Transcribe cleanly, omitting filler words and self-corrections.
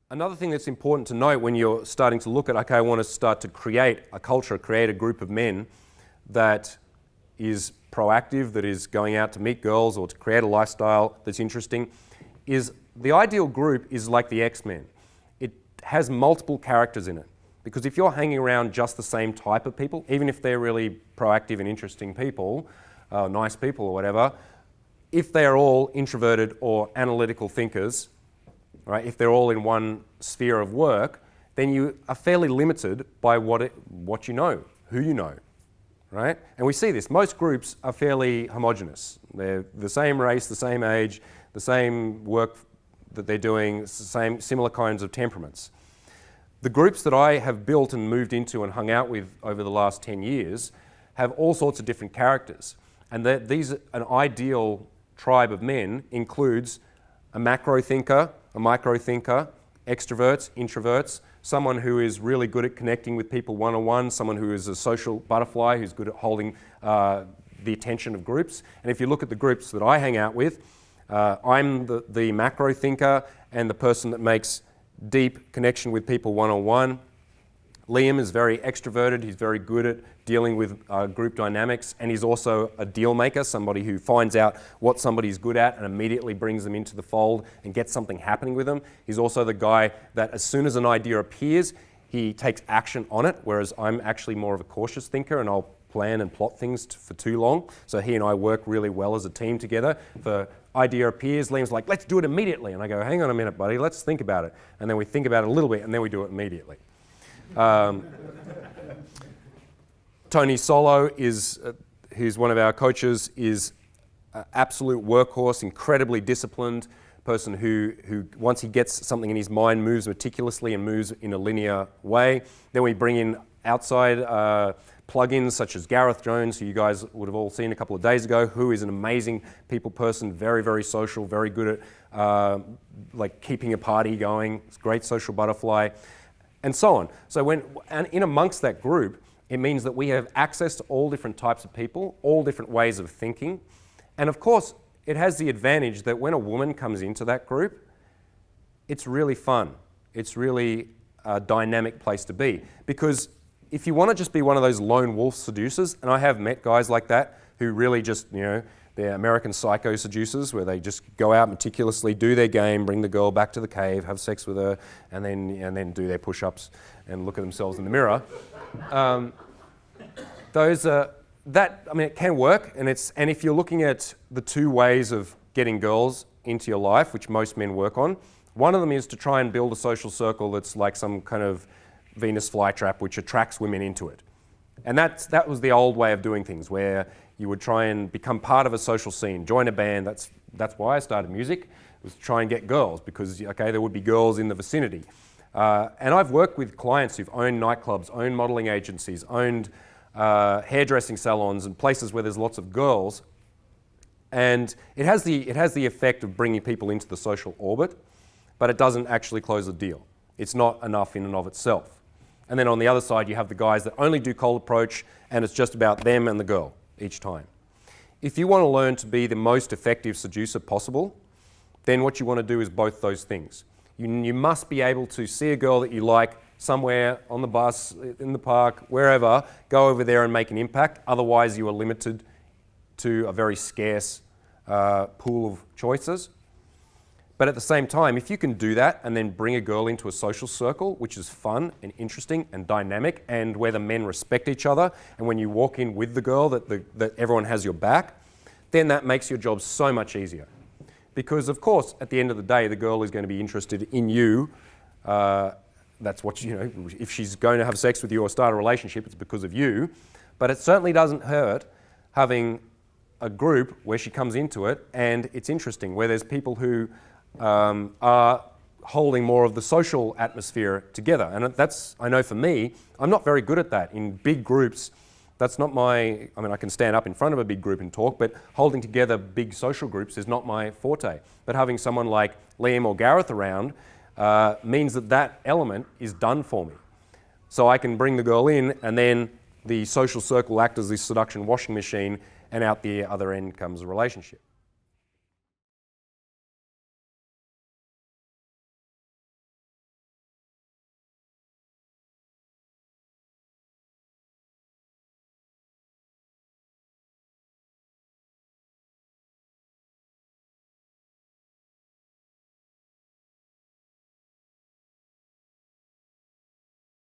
Another thing that's important to note when you're starting to look at, okay, I want to start to create a culture, create a group of men that is proactive, that is going out to meet girls or to create a lifestyle that's interesting, is the ideal group is like the X-Men. It has multiple characters in it. Because if you're hanging around just the same type of people, even if they're really proactive and interesting people, nice people or whatever, if they are all introverted or analytical thinkers, right, if they're all in one sphere of work, then you are fairly limited by what you know, who you know, right? And we see this. Most groups are fairly homogenous. They're the same race, the same age, the same work that they're doing, similar kinds of temperaments. The groups that I have built and moved into and hung out with over the last 10 years have all sorts of different characters. And an ideal tribe of men includes a macro thinker, a micro thinker, extroverts, introverts, someone who is really good at connecting with people one-on-one, someone who is a social butterfly, who's good at holding the attention of groups. And if you look at the groups that I hang out with, I'm the macro thinker and the person that makes deep connection with people one-on-one. Liam is very extroverted, he's very good at dealing with group dynamics, and he's also a deal maker, somebody who finds out what somebody's good at and immediately brings them into the fold and gets something happening with them. He's also the guy that as soon as an idea appears, he takes action on it, whereas I'm actually more of a cautious thinker and I'll plan and plot things for too long. So he and I work really well as a team together. If an idea appears, Liam's like, let's do it immediately. And I go, hang on a minute, buddy, let's think about it. And then we think about it a little bit and then we do it immediately. Tony Solo who's one of our coaches, is an absolute workhorse, incredibly disciplined person who once he gets something in his mind moves meticulously and moves in a linear way. Then we bring in outside plugins such as Gareth Jones, who you guys would have all seen a couple of days ago, who is an amazing people person, very, very social, very good at like keeping a party going, great social butterfly, and so on. So in amongst that group, it means that we have access to all different types of people, all different ways of thinking. And of course, it has the advantage that when a woman comes into that group, it's really fun. It's really a dynamic place to be. Because if you want to just be one of those lone wolf seducers, and I have met guys like that who really just, they're American Psycho seducers where they just go out meticulously, do their game, bring the girl back to the cave, have sex with her, and then do their push-ups and look at themselves in the mirror. It can work, and if you're looking at the two ways of getting girls into your life, which most men work on, one of them is to try and build a social circle that's like some kind of Venus flytrap which attracts women into it. And that was the old way of doing things, where you would try and become part of a social scene, join a band. That's why I started music, was to try and get girls, because there would be girls in the vicinity. And I've worked with clients who've owned nightclubs, owned modeling agencies, owned hairdressing salons and places where there's lots of girls. And it has the effect of bringing people into the social orbit, but it doesn't actually close the deal. It's not enough in and of itself. And then on the other side, you have the guys that only do cold approach, and it's just about them and the girl each time. If you want to learn to be the most effective seducer possible, then what you want to do is both those things. You must be able to see a girl that you like somewhere on the bus, in the park, wherever, go over there and make an impact. Otherwise, you are limited to a very scarce pool of choices. But at the same time, if you can do that and then bring a girl into a social circle, which is fun and interesting and dynamic, and where the men respect each other, and when you walk in with the girl that everyone has your back, then that makes your job so much easier. Because of course, at the end of the day, the girl is going to be interested in you. That's what, if she's going to have sex with you or start a relationship, it's because of you. But it certainly doesn't hurt having a group where she comes into it and it's interesting, where there's people who are holding more of the social atmosphere together. And I know for me, I'm not very good at that. In big groups, that's not I can stand up in front of a big group and talk, but holding together big social groups is not my forte. But having someone like Liam or Gareth around means that element is done for me. So I can bring the girl in, and then the social circle act as this seduction washing machine, and out the other end comes a relationship.